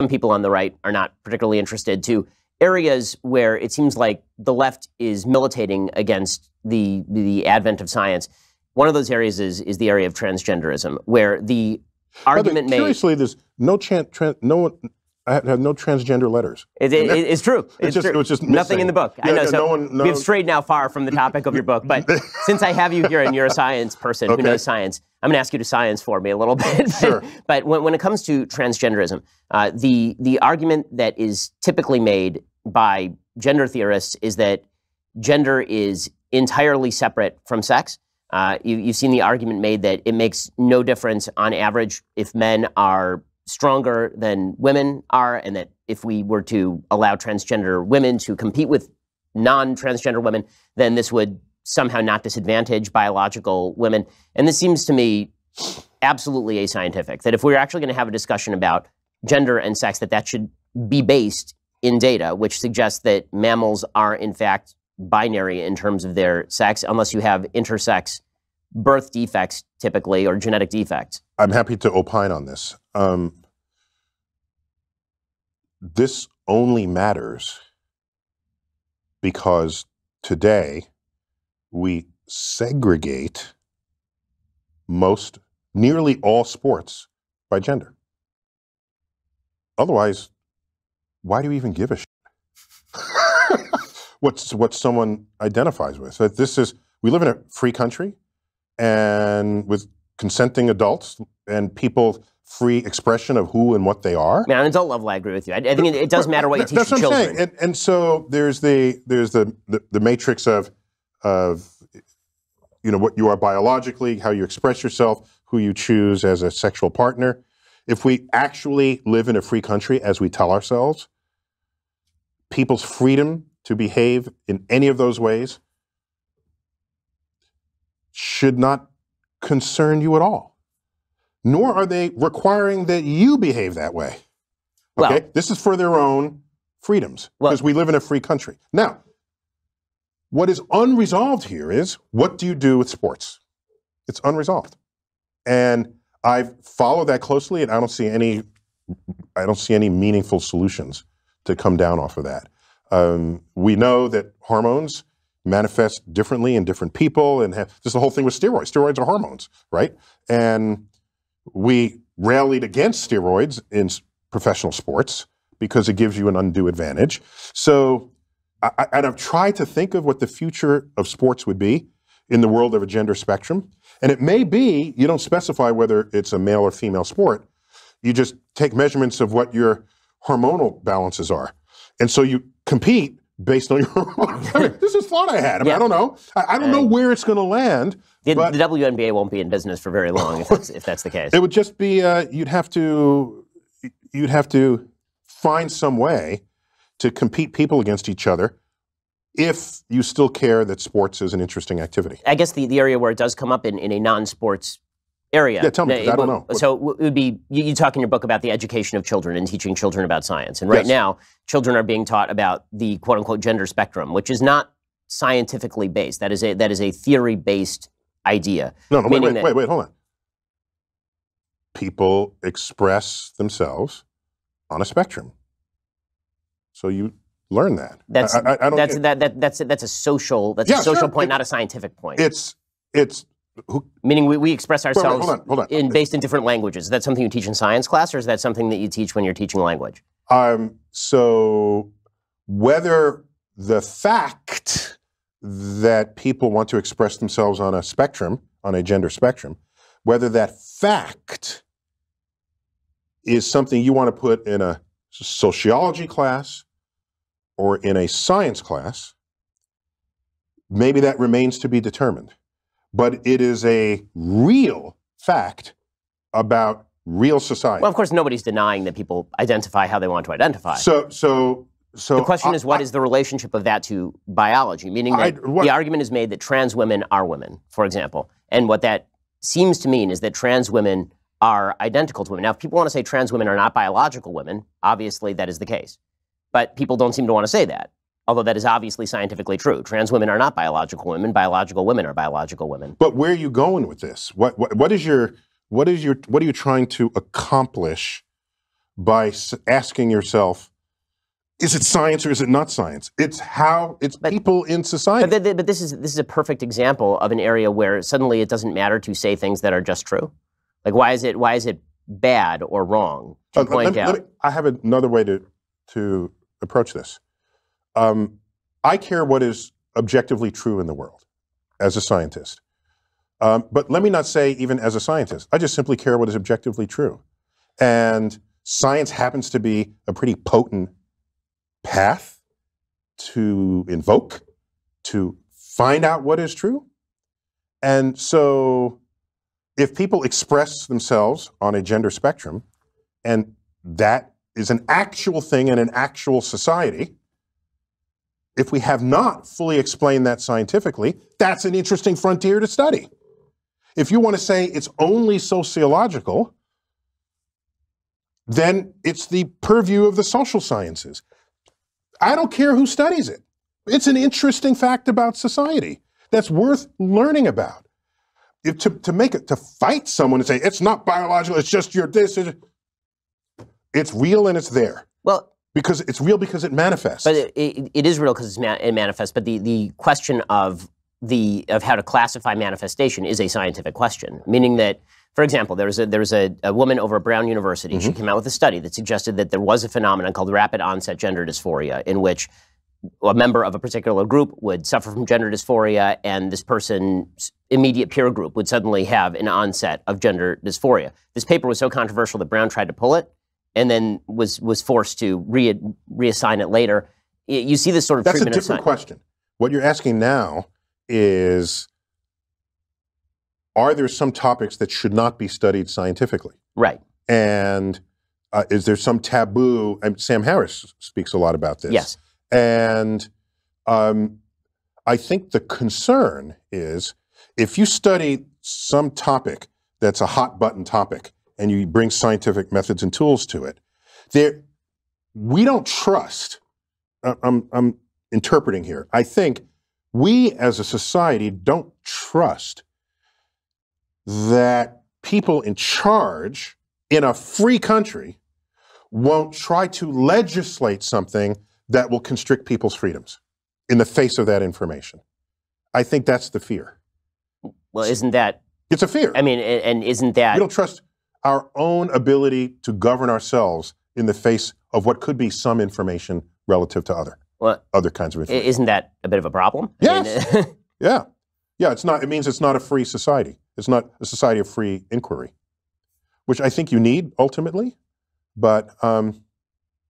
some people on the right are not particularly interested, to areas where it seems like the left is militating against the advent of science. One of those areas is the area of transgenderism, where the argument made... Curiously, there's no I have no transgender letters. It's true. It was just nothing in the book. Yeah, I know. Yeah, we've strayed now far from the topic of your book, but since I have you here and you're a science person who knows science, I'm going to ask you to science for me a little bit. Sure. But when it comes to transgenderism, the argument that is typically made by gender theorists is that gender is entirely separate from sex. You've seen the argument made that it makes no difference on average if men are stronger than women are, and that if we were to allow transgender women to compete with non-transgender women, then this would somehow not disadvantage biological women. And this seems to me absolutely ascientific, that if we're actually going to have a discussion about gender and sex, that should be based in data, which suggests that mammals are in fact binary in terms of their sex, unless you have intersex birth defects typically, or genetic defects. I'm happy to opine on this. This only matters because today we segregate nearly all sports by gender. Otherwise, why do you even give a shit what someone identifies with? We live in a free country, and with consenting adults and people free expression of who and what they are. Man, on adult level, I agree with you. I think it does matter what you teach your children. That's what I'm saying. And so there's the matrix of what you are biologically, how you express yourself, who you choose as a sexual partner. If we actually live in a free country, as we tell ourselves, people's freedom to behave in any of those ways should not concern you at all. Nor are they requiring that you behave that way. Okay? Well, this is for their own freedoms, because we live in a free country. Now, what is unresolved here is, what do you do with sports? It's unresolved. And I've followed that closely, and I don't see any meaningful solutions to come down off of that. We know that hormones manifest differently in different people, and just the whole thing with steroids. Steroids are hormones, right? And we rallied against steroids in professional sports because it gives you an undue advantage. So, I've tried to think of what the future of sports would be in the world of a gender spectrum. And it may be, you don't specify whether it's a male or female sport. You just take measurements of what your hormonal balances are. And so you compete based on your hormones. I mean, this is thought I had. I don't know. I don't know where it's going to land. The WNBA won't be in business for very long if that's the case. It would just be you'd have to find some way to compete people against each other if you still care that sports is an interesting activity. I guess the area where it does come up in a non-sports area. Yeah, tell me, I don't know. So it would be, you talk in your book about the education of children and teaching children about science. And right now, children are being taught about the quote-unquote gender spectrum, which is not scientifically based. That is a theory-based idea. No, wait, hold on. People express themselves on a spectrum. So you learn that. That's a social point, not a scientific point. Meaning we express ourselves hold on. Based in different languages. Is that something you teach in science class, or is that something that you teach when you're teaching language? So whether the fact that people want to express themselves on a spectrum, on a gender spectrum, whether that fact is something you want to put in a sociology class or in a science class, maybe that remains to be determined. But it is a real fact about real society. Well, of course, nobody's denying that people identify how they want to identify. So the question is, what is the relationship of that to biology? Meaning that the argument is made that trans women are women, for example. And what that seems to mean is that trans women are identical to women. Now, if people want to say trans women are not biological women, obviously that is the case. But people don't seem to want to say that. Although that is obviously scientifically true. Trans women are not biological women. Biological women are biological women. But where are you going with this? What are you trying to accomplish by asking yourself, is it science or is it not science? It's people in society. But this is a perfect example of an area where suddenly it doesn't matter to say things that are just true. Like why is it bad or wrong to point out? I have another way to approach this. I care what is objectively true in the world as a scientist. But let me not say even as a scientist. I just simply care what is objectively true. And science happens to be a pretty potent path to invoke, to find out what is true. And so if people express themselves on a gender spectrum, and that is an actual thing in an actual society, if we have not fully explained that scientifically, that's an interesting frontier to study. If you want to say it's only sociological, then it's the purview of the social sciences. I don't care who studies it. It's an interesting fact about society that's worth learning about. To fight someone and say, it's not biological, it's just your this, it's real and it's there. Well, because it's real because it manifests. But it is real because it manifests. But the question of how to classify manifestation is a scientific question, meaning that, for example, there was a woman over at Brown University. Mm-hmm. She came out with a study that suggested that there was a phenomenon called rapid onset gender dysphoria, in which a member of a particular group would suffer from gender dysphoria, and this person's immediate peer group would suddenly have an onset of gender dysphoria. This paper was so controversial that Brown tried to pull it, and then was forced to reassign it later. You see this sort of treatment. That's a different question. What you're asking now is, are there some topics that should not be studied scientifically? Right. And is there some taboo? And Sam Harris speaks a lot about this. Yes. And I think the concern is, if you study some topic that's a hot button topic and you bring scientific methods and tools to it, we don't trust, I'm interpreting here, I think we as a society don't trust that people in charge in a free country won't try to legislate something that will constrict people's freedoms in the face of that information. I think that's the fear. Well, isn't that... It's a fear. I mean, and isn't that... We don't trust our own ability to govern ourselves in the face of what could be some information relative to other kinds of information. Isn't that a bit of a problem? Yes. Yeah. Yeah, it's not. It means it's not a free society. It's not a society of free inquiry, which I think you need ultimately. But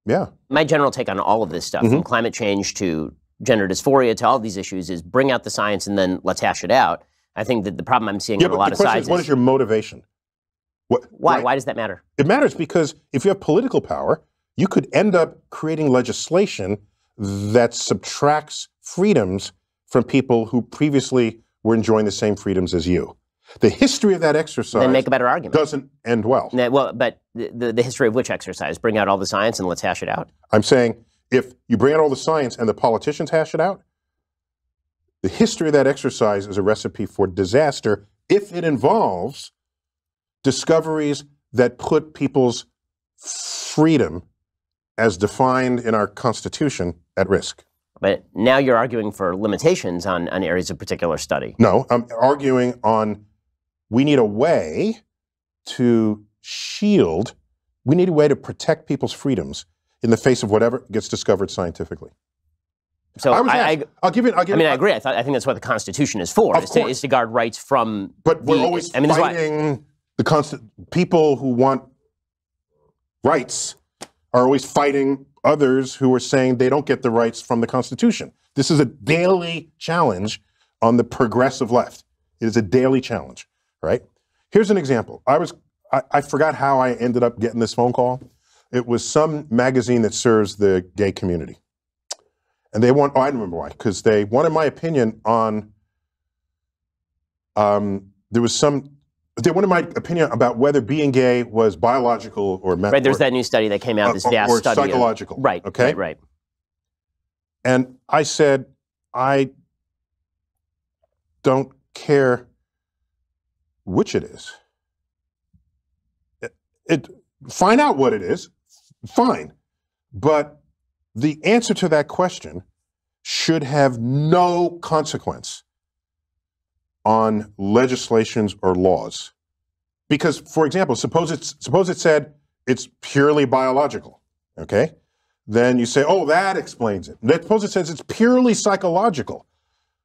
yeah. My general take on all of this stuff, from climate change to gender dysphoria to all of these issues, is bring out the science and then let's hash it out. I think that the problem I'm seeing on a lot of sides is, what is your motivation? Why? Why does that matter? It matters because if you have political power, you could end up creating legislation that subtracts freedoms from people who previously were enjoying the same freedoms as you. The history of that exercise then make a better argument. Doesn't end well. Well, but the history of which exercise? Bring out all the science and let's hash it out? I'm saying if you bring out all the science and the politicians hash it out, the history of that exercise is a recipe for disaster if it involves discoveries that put people's freedom as defined in our Constitution at risk. But now you're arguing for limitations on areas of particular study. No, I'm arguing on we need a way to we need a way to protect people's freedoms in the face of whatever gets discovered scientifically. So I'll give you. I agree. I think that's what the Constitution is for, is to guard rights from. But we're always fighting people who want rights are always fighting others who are saying they don't get the rights from the Constitution. This is a daily challenge on the progressive left. It is a daily challenge, right? Here's an example. I forgot how I ended up getting this phone call. It was some magazine that serves the gay community. And I don't remember why, because they wanted my opinion on, they wanted my opinion about whether being gay was biological or mental. Right, there's that new study that came out, this vast study. Or psychological. Right, okay? Right. And I said, I don't care which it is. Find out what it is, fine. But the answer to that question should have no consequence on legislations or laws. Because, for example, suppose it said it's purely biological, okay? Then you say, oh, that explains it. Suppose it says it's purely psychological.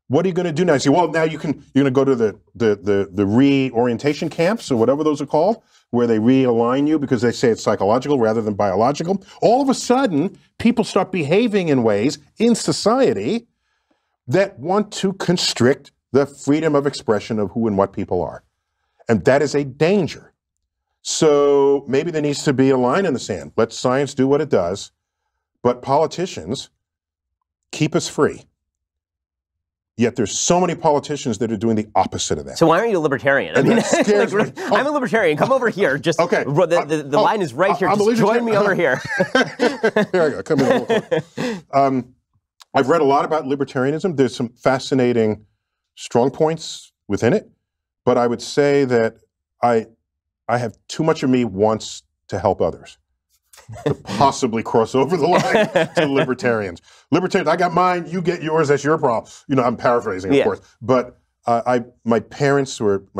What are you going to do now? You say, well, now you're going to go to the reorientation camps or whatever those are called, where they realign you because they say it's psychological rather than biological. All of a sudden, people start behaving in ways in society that want to constrict the freedom of expression of who and what people are. And that is a danger. So maybe there needs to be a line in the sand. Let science do what it does, but politicians keep us free. Yet there's so many politicians that are doing the opposite of that. So why aren't you a libertarian? I mean, like, I'm a libertarian. Come over here. Just okay. The line is right here. Just join me over here. Here I go. Come in. I've read a lot about libertarianism. There's some fascinating strong points within it, but I would say that I have too much of me wants to help others to possibly cross over the line to libertarians. Libertarians, I got mine, you get yours, that's your problem. You know, I'm paraphrasing, of course. But my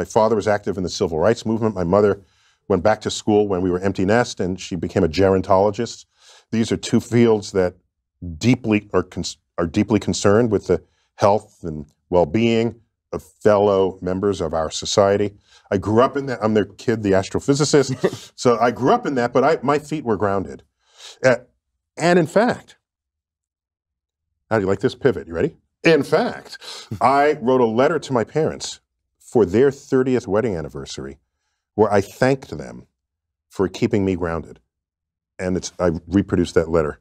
father was active in the civil rights movement. My mother went back to school when we were empty nest, and she became a gerontologist. These are two fields that are deeply concerned with the health and well-being of fellow members of our society. I grew up in that. I'm their kid, the astrophysicist. So I grew up in that, but my feet were grounded. And in fact, how do you like this pivot? You ready? In fact, I wrote a letter to my parents for their 30th wedding anniversary where I thanked them for keeping me grounded. And I reproduced that letter.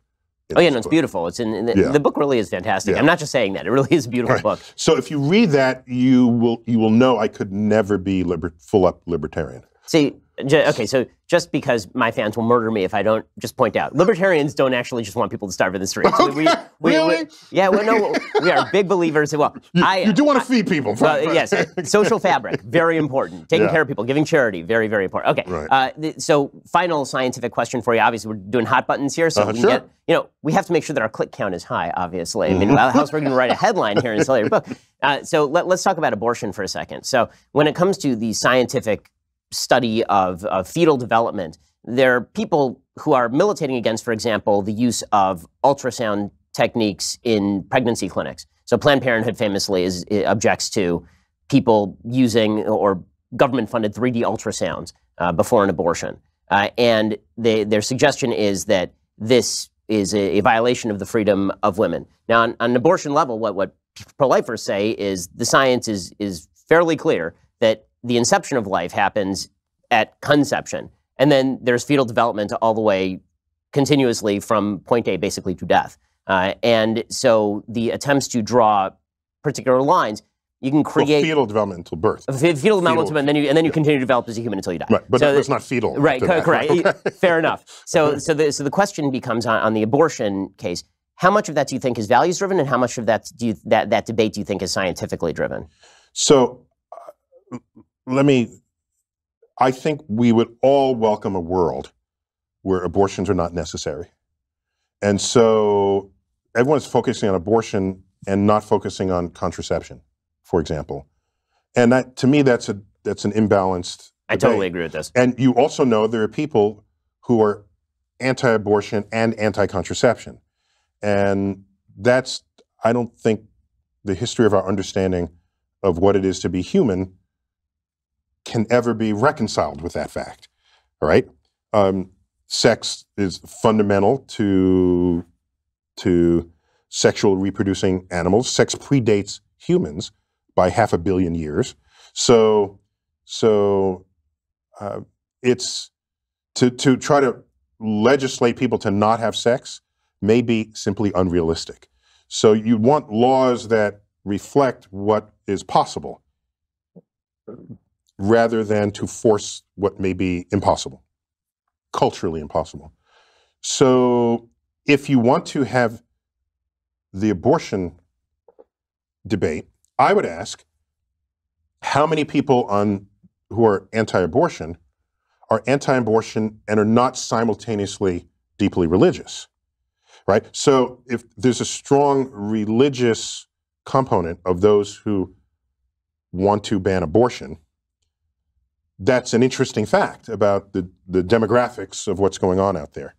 Oh yeah, no, it's beautiful. It's the book really is fantastic. Yeah. I'm not just saying that; it really is a beautiful book. So if you read that, you will know I could never be full up libertarian. See, okay, so just because my fans will murder me if I don't just point out, libertarians don't actually just want people to starve in the streets. Okay. Really? We are big believers. Well, you do want to feed people. Yes, social fabric, very important. Taking care of people, giving charity, very, very important. Okay, right. So final scientific question for you. Obviously, we're doing hot buttons here, so we can get, we have to make sure that our click count is high, obviously. I mean, how else we're going to write a headline here and sell your book? So let's talk about abortion for a second. So when it comes to the scientific study of fetal development, there are people who are militating against, for example, the use of ultrasound techniques in pregnancy clinics. So Planned Parenthood famously objects to people using or government-funded 3D ultrasounds before an abortion. And their suggestion is that this is a violation of the freedom of women. Now, on an abortion level, what pro-lifers say is the science is fairly clear that the inception of life happens at conception, and then there's fetal development all the way continuously from point A basically to death. And so the attempts to draw particular lines, you can create fetal development until birth. Fetal development, and then you continue to develop as a human until you die. Right, but it's not fetal. Right, correct. Okay. Fair enough. So the question becomes on the abortion case: how much of that do you think is values driven, and how much of that that debate do you think is scientifically driven? So I think we would all welcome a world where abortions are not necessary. And so everyone's focusing on abortion and not focusing on contraception, for example. And that, to me, that's an imbalanced debate. I totally agree with this. And you also know there are people who are anti-abortion and anti-contraception. And I don't think the history of our understanding of what it is to be human can ever be reconciled with that fact, all right? Sex is fundamental to sexual reproducing animals. Sex predates humans by 500 million years. So it's to try to legislate people to not have sex may be simply unrealistic. So you want laws that reflect what is possible, rather than to force what may be impossible, culturally impossible. So if you want to have the abortion debate, I would ask how many people who are anti-abortion and are not simultaneously deeply religious, right? So if there's a strong religious component of those who want to ban abortion, that's an interesting fact about the demographics of what's going on out there.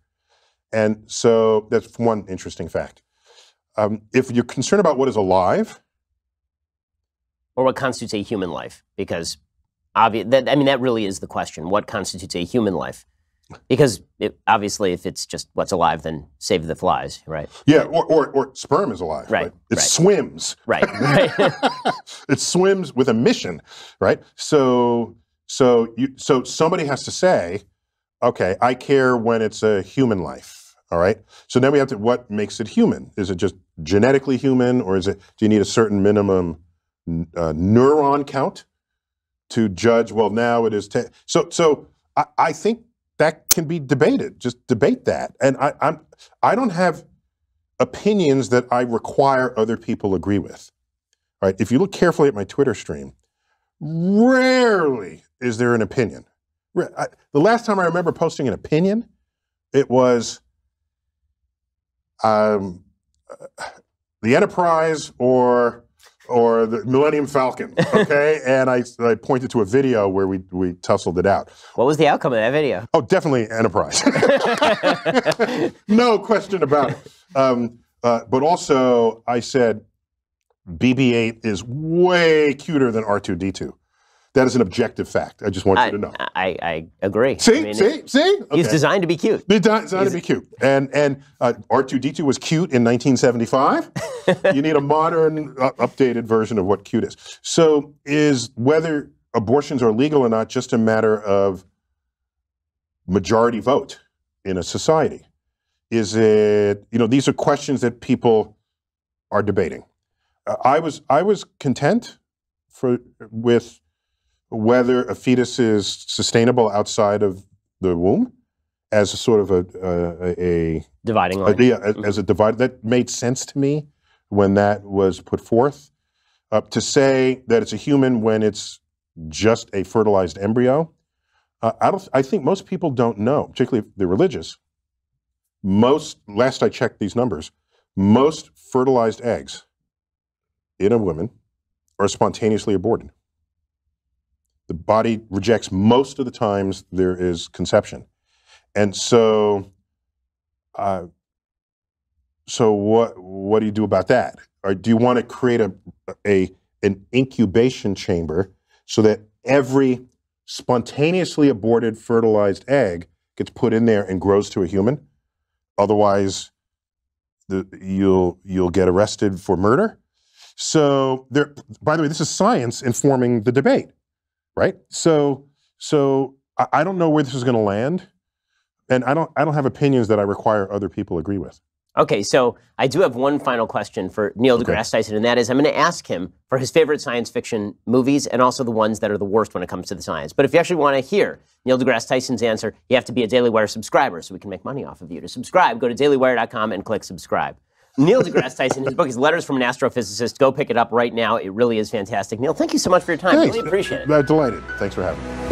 And so that's one interesting fact. If you're concerned about what is alive, or what constitutes a human life, because that really is the question. What constitutes a human life? Because obviously, if it's just what's alive, then save the flies, right? Yeah, or sperm is alive, right? It swims, right? It swims with a mission, right? So somebody has to say, okay, I care when it's a human life, all right? So then we have to, what makes it human? Is it just genetically human, or do you need a certain minimum neuron count to judge, well, now it is 10. So I think that can be debated. Just debate that. And I don't have opinions that I require other people agree with. All right? If you look carefully at my Twitter stream, rarely is there an opinion. The last time I remember posting an opinion, it was the Enterprise or the Millennium Falcon, okay? And I pointed to a video where we tussled it out. What was the outcome of that video? Oh, definitely Enterprise. No question about it. But also, I said BB-8 is way cuter than R2-D2. That is an objective fact. I just want you to know. I agree. See? Okay. He's designed to be cute. He's designed to be cute. And R2-D2 was cute in 1975. You need a modern, updated version of what cute is. So is whether abortions are legal or not just a matter of majority vote in a society? Is it, these are questions that people are debating. I was content with whether a fetus is sustainable outside of the womb as a sort of a dividing line. As a divide. That made sense to me when that was put forth. To say that it's a human when it's just a fertilized embryo, I think most people don't know, particularly if they're religious. Last I checked these numbers, most fertilized eggs in a woman are spontaneously aborted. The body rejects most of the times there is conception. And so what do you do about that? Or do you want to create an incubation chamber so that every spontaneously aborted fertilized egg gets put in there and grows to a human? Otherwise, you'll get arrested for murder. So by the way, this is science informing the debate. Right? So I don't know where this is going to land, and I don't have opinions that I require other people agree with. Okay, so I do have one final question for Neil deGrasse Tyson, and that is I'm going to ask him for his favorite science fiction movies and also the ones that are the worst when it comes to the science. But if you actually want to hear Neil deGrasse Tyson's answer, you have to be a Daily Wire subscriber so we can make money off of you. To subscribe, go to dailywire.com and click subscribe. Neil deGrasse Tyson, his book is Letters from an Astrophysicist. Go pick it up right now. It really is fantastic. Neil, thank you so much for your time. Thanks. Really appreciate it. I'm delighted. Thanks for having me.